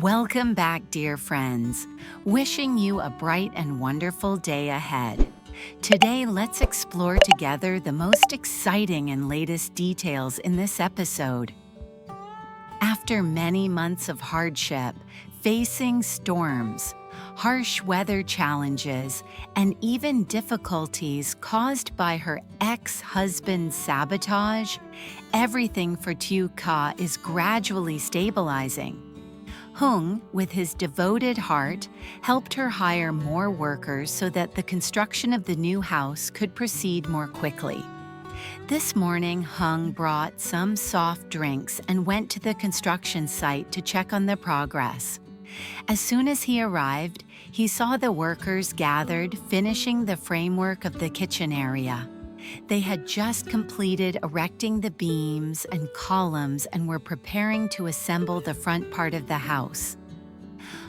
Welcome back, dear friends. Wishing you a bright and wonderful day ahead. Today, let's explore together the most exciting and latest details in this episode. After many months of hardship, facing storms, harsh weather challenges, and even difficulties caused by her ex-husband's sabotage, everything for Tieu Ca is gradually stabilizing. Hmong, with his devoted heart, helped her hire more workers so that the construction of the new house could proceed more quickly. This morning, Hmong brought some soft drinks and went to the construction site to check on the progress. As soon as he arrived, he saw the workers gathered, finishing the framework of the kitchen area. They had just completed erecting the beams and columns and were preparing to assemble the front part of the house.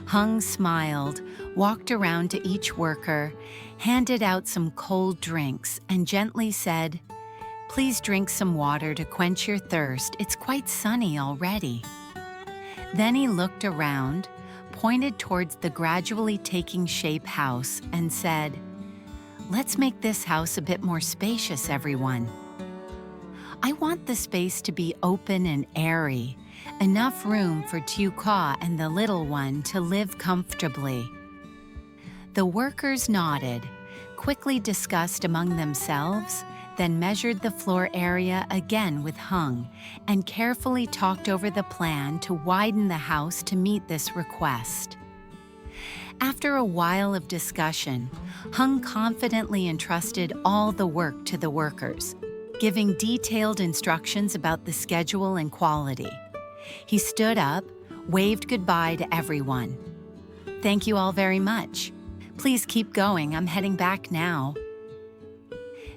Hmong smiled, walked around to each worker, handed out some cold drinks, and gently said, "Please drink some water to quench your thirst. It's quite sunny already." Then he looked around, pointed towards the gradually taking shape house, and said, "Let's make this house a bit more spacious, everyone. I want the space to be open and airy, enough room for Tieu Ca and the little one to live comfortably." The workers nodded, quickly discussed among themselves, then measured the floor area again with Hmong, and carefully talked over the plan to widen the house to meet this request. After a while of discussion, Hmong confidently entrusted all the work to the workers, giving detailed instructions about the schedule and quality. He stood up, waved goodbye to everyone. "Thank you all very much. Please keep going, I'm heading back now."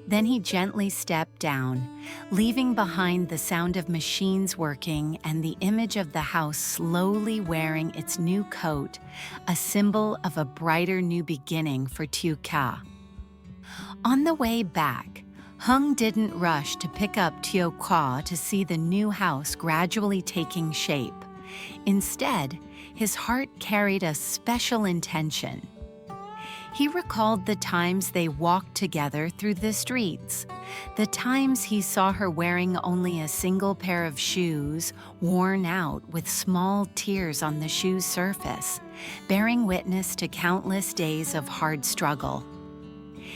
Then he gently stepped down, leaving behind the sound of machines working and the image of the house slowly wearing its new coat, a symbol of a brighter new beginning for Tieu Ca. On the way back, Hmong didn't rush to pick up Tieu Ca to see the new house gradually taking shape. Instead, his heart carried a special intention. He recalled the times they walked together through the streets, the times he saw her wearing only a single pair of shoes, worn out with small tears on the shoe's surface, bearing witness to countless days of hard struggle.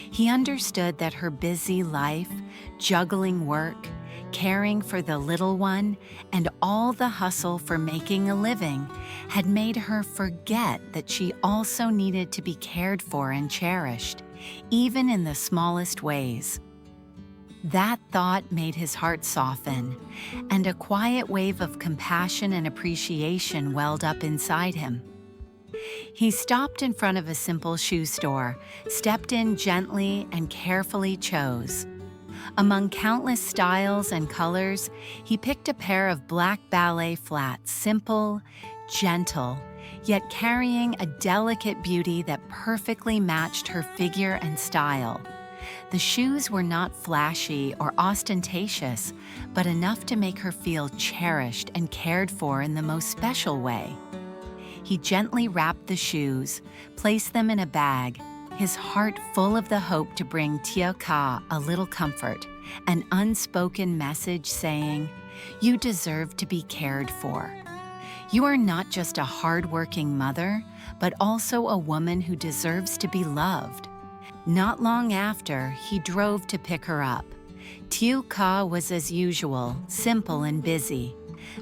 He understood that her busy life, juggling work, caring for the little one, and all the hustle for making a living had made her forget that she also needed to be cared for and cherished, even in the smallest ways. That thought made his heart soften, and a quiet wave of compassion and appreciation welled up inside him. He stopped in front of a simple shoe store, stepped in gently, and carefully chose. Among countless styles and colors, he picked a pair of black ballet flats, simple, gentle, yet carrying a delicate beauty that perfectly matched her figure and style. The shoes were not flashy or ostentatious, but enough to make her feel cherished and cared for in the most special way. He gently wrapped the shoes, placed them in a bag, his heart full of the hope to bring Tieu Ca a little comfort, an unspoken message saying, "You deserve to be cared for. You are not just a hard-working mother, but also a woman who deserves to be loved." Not long after, he drove to pick her up. Tieu Ca was as usual, simple and busy,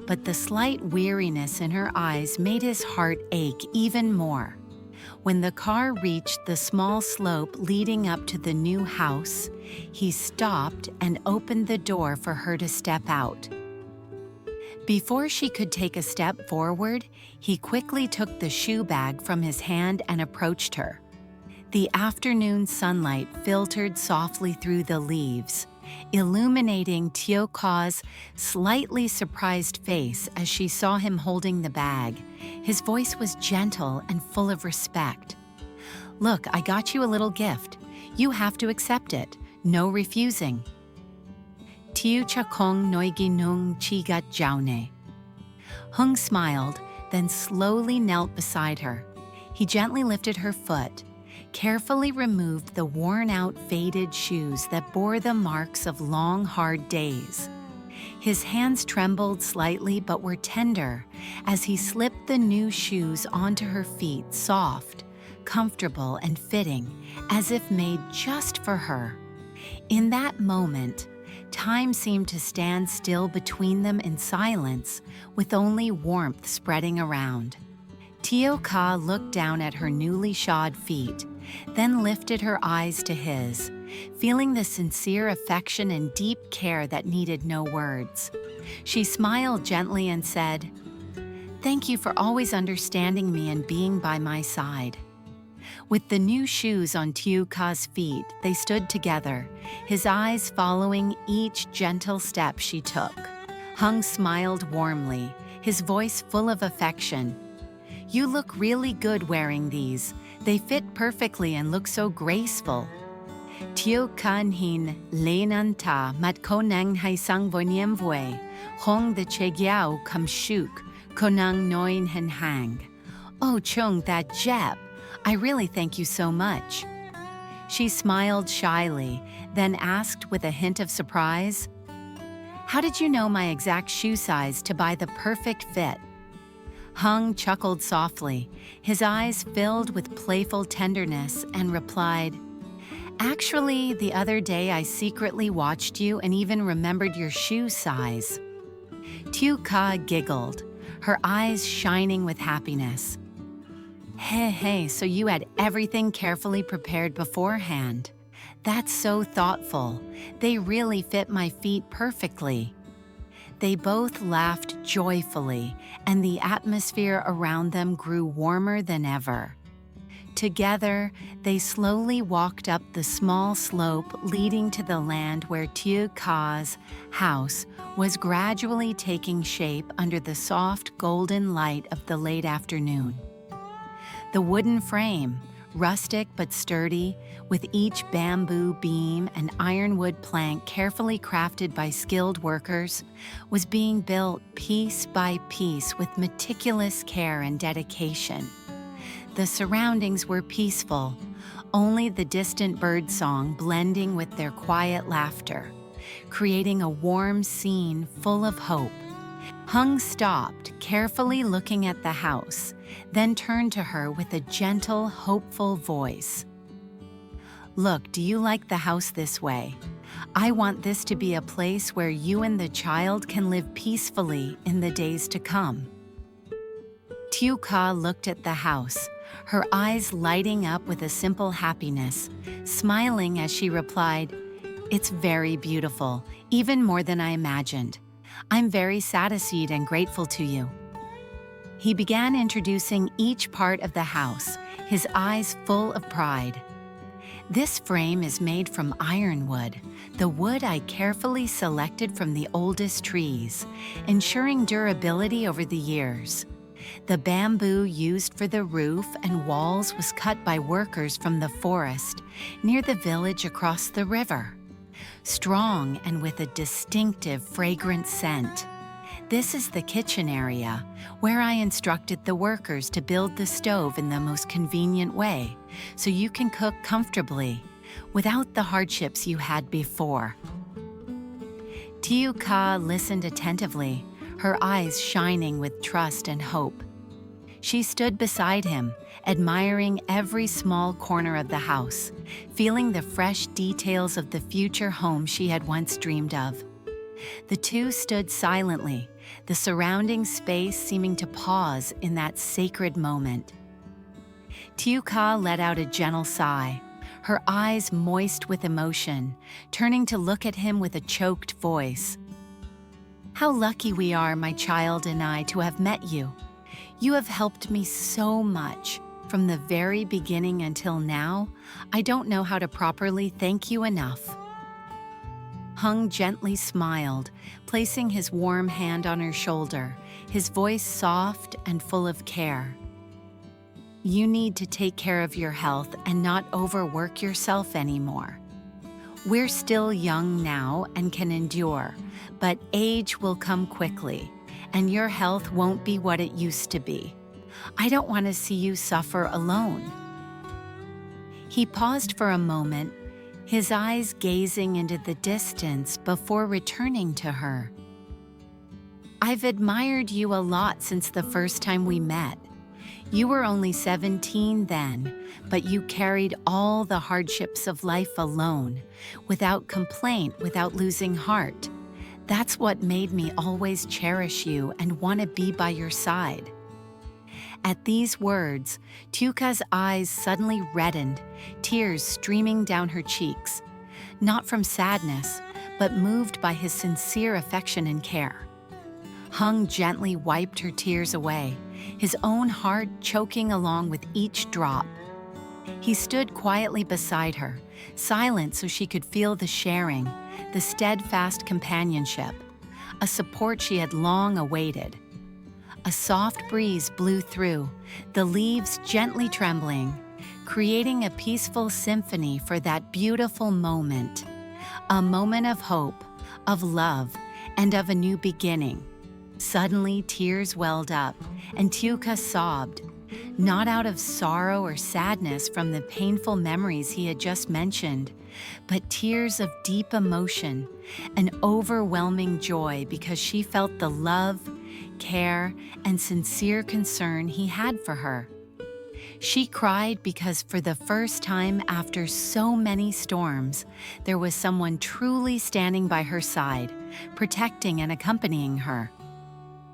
but the slight weariness in her eyes made his heart ache even more. When the car reached the small slope leading up to the new house, he stopped and opened the door for her to step out. Before she could take a step forward, he quickly took the shoe bag from his hand and approached her. The afternoon sunlight filtered softly through the leaves, illuminating Tieu Ca's slightly surprised face as she saw him holding the bag. His voice was gentle and full of respect. "Look, I got you a little gift. You have to accept it. No refusing." Tieu cha kong noi gi nung chi gat jaune. Hmong smiled, then slowly knelt beside her. He gently lifted her foot, carefully removed the worn-out, faded shoes that bore the marks of long, hard days. His hands trembled slightly but were tender as he slipped the new shoes onto her feet, soft, comfortable, and fitting, as if made just for her. In that moment, time seemed to stand still between them in silence, with only warmth spreading around. Tieu Ca looked down at her newly shod feet, then lifted her eyes to his, feeling the sincere affection and deep care that needed no words. She smiled gently and said, "Thank you for always understanding me and being by my side." With the new shoes on Tieu Ca's feet, they stood together, his eyes following each gentle step she took. Hung smiled warmly, his voice full of affection. "You look really good wearing these. They fit perfectly and look so graceful." Tieu Can hin lenan ta mat konang hai sang voniem voe, hong the chegiao kam shuk, konang noin hen hang. "Oh, chung that Diep, I really thank you so much." She smiled shyly, then asked with a hint of surprise, "How did you know my exact shoe size to buy the perfect fit?" Hung chuckled softly, his eyes filled with playful tenderness, and replied, "Actually, the other day I secretly watched you and even remembered your shoe size." Tieu Ca giggled, her eyes shining with happiness. Hey, so you had everything carefully prepared beforehand. That's so thoughtful. They really fit my feet perfectly." They both laughed joyfully, and the atmosphere around them grew warmer than ever. Together, they slowly walked up the small slope leading to the land where Tieu Ca's house was gradually taking shape under the soft golden light of the late afternoon. The wooden frame, rustic but sturdy, with each bamboo beam and ironwood plank carefully crafted by skilled workers, was being built piece by piece with meticulous care and dedication. The surroundings were peaceful, only the distant birdsong blending with their quiet laughter, creating a warm scene full of hope. Hung stopped, carefully looking at the house, then turned to her with a gentle, hopeful voice. "Look, do you like the house this way? I want this to be a place where you and the child can live peacefully in the days to come." Tieu Ca looked at the house, her eyes lighting up with a simple happiness, smiling as she replied, "It's very beautiful, even more than I imagined. I'm very satisfied and grateful to you." He began introducing each part of the house, his eyes full of pride. "This frame is made from ironwood, the wood I carefully selected from the oldest trees, ensuring durability over the years. The bamboo used for the roof and walls was cut by workers from the forest near the village across the river. Strong and with a distinctive fragrant scent. This is the kitchen area, where I instructed the workers to build the stove in the most convenient way, so you can cook comfortably, without the hardships you had before." Tieu Ca listened attentively, her eyes shining with trust and hope. She stood beside him, admiring every small corner of the house, feeling the fresh details of the future home she had once dreamed of. The two stood silently, the surrounding space seeming to pause in that sacred moment. Tieu Ca let out a gentle sigh, her eyes moist with emotion, turning to look at him with a choked voice. "How lucky we are, my child and I, to have met you. You have helped me so much. From the very beginning until now, I don't know how to properly thank you enough." Hung gently smiled, placing his warm hand on her shoulder, his voice soft and full of care. "You need to take care of your health and not overwork yourself anymore. We're still young now and can endure, but age will come quickly, and your health won't be what it used to be. I don't want to see you suffer alone." He paused for a moment, his eyes gazing into the distance before returning to her. "I've admired you a lot since the first time we met. You were only 17 then, but you carried all the hardships of life alone, without complaint, without losing heart. That's what made me always cherish you and want to be by your side." At these words, Tieu Ca's eyes suddenly reddened, tears streaming down her cheeks, not from sadness, but moved by his sincere affection and care. Hung gently wiped her tears away, his own heart choking along with each drop. He stood quietly beside her, silent so she could feel the sharing, the steadfast companionship, a support she had long awaited. A soft breeze blew through, the leaves gently trembling, creating a peaceful symphony for that beautiful moment, a moment of hope, of love, and of a new beginning. Suddenly, tears welled up, and Tieu Ca sobbed, not out of sorrow or sadness from the painful memories he had just mentioned, but tears of deep emotion, an overwhelming joy because she felt the love, care, and sincere concern he had for her. She cried because for the first time after so many storms, there was someone truly standing by her side, protecting and accompanying her.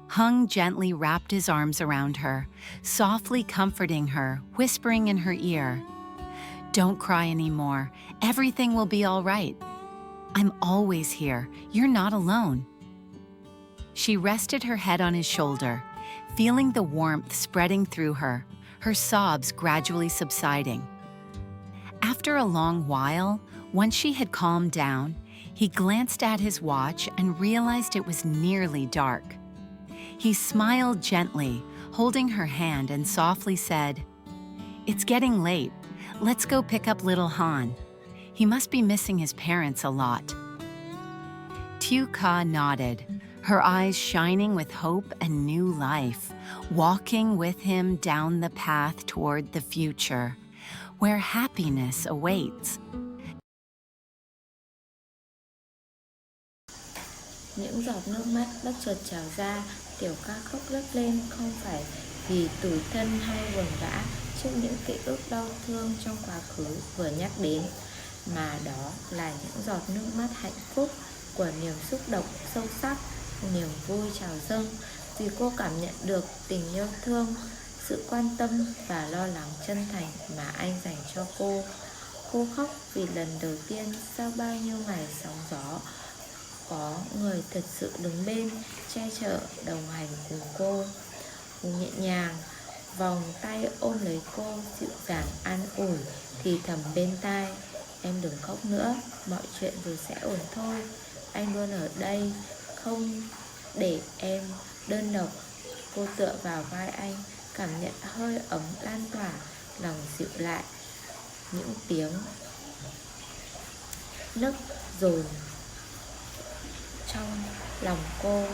Hung gently wrapped his arms around her, softly comforting her, whispering in her ear, "Don't cry anymore. Everything will be all right. I'm always here. You're not alone." She rested her head on his shoulder, feeling the warmth spreading through her, her sobs gradually subsiding. After a long while, once she had calmed down, he glanced at his watch and realized it was nearly dark. He smiled gently, holding her hand, and softly said, "It's getting late. Let's go pick up little Han. He must be missing his parents a lot." Tieu Ca nodded, her eyes shining with hope and new life, walking with him down the path toward the future, where happiness awaits. Những giọt nước mắt bất chợt trào ra, Tieu Ca khóc lóc lên, không phải vì tủi thân hay buồn bã trước những ký ức đau thương trong quá khứ vừa nhắc đến, mà đó là những giọt nước mắt hạnh phúc của niềm xúc động sâu sắc, niềm vui trào dâng, vì cô cảm nhận được tình yêu thương, sự quan tâm và lo lắng chân thành mà anh dành cho cô. Cô khóc vì lần đầu tiên sau bao nhiêu ngày sóng gió, có người thật sự đứng bên, che chở, đồng hành cùng cô. Cô nhẹ nhàng vòng tay ôm lấy cô, dịu dàng an ủi, thì thầm bên tai, "Em đừng khóc nữa, mọi chuyện rồi sẽ ổn thôi. Anh luôn ở đây, không để em đơn độc." Cô tựa vào vai anh, cảm nhận hơi ấm lan tỏa, lòng dịu lại. Những tiếng nức dồn trong lòng cô.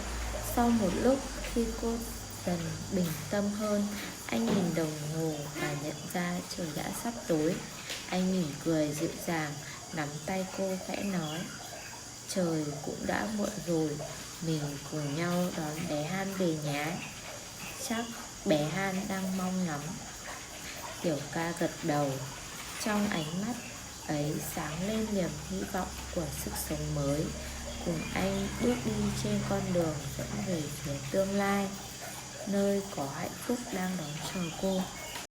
Sau một lúc, khi cô dần bình tâm hơn, anh nhìn đồng hồ và nhận ra trời đã sắp tối. Anh mỉm cười dịu dàng, nắm tay cô khẽ nói, "Trời cũng đã muộn rồi, mình cùng nhau đón bé Han về nhé. Chắc bé Han đang mong lắm." Tieu Ca gật đầu, trong ánh mắt ấy sáng lên niềm hy vọng của sức sống mới. Cùng anh bước đi trên con đường dẫn về phía tương lai, nơi có hạnh phúc đang đón chờ cô.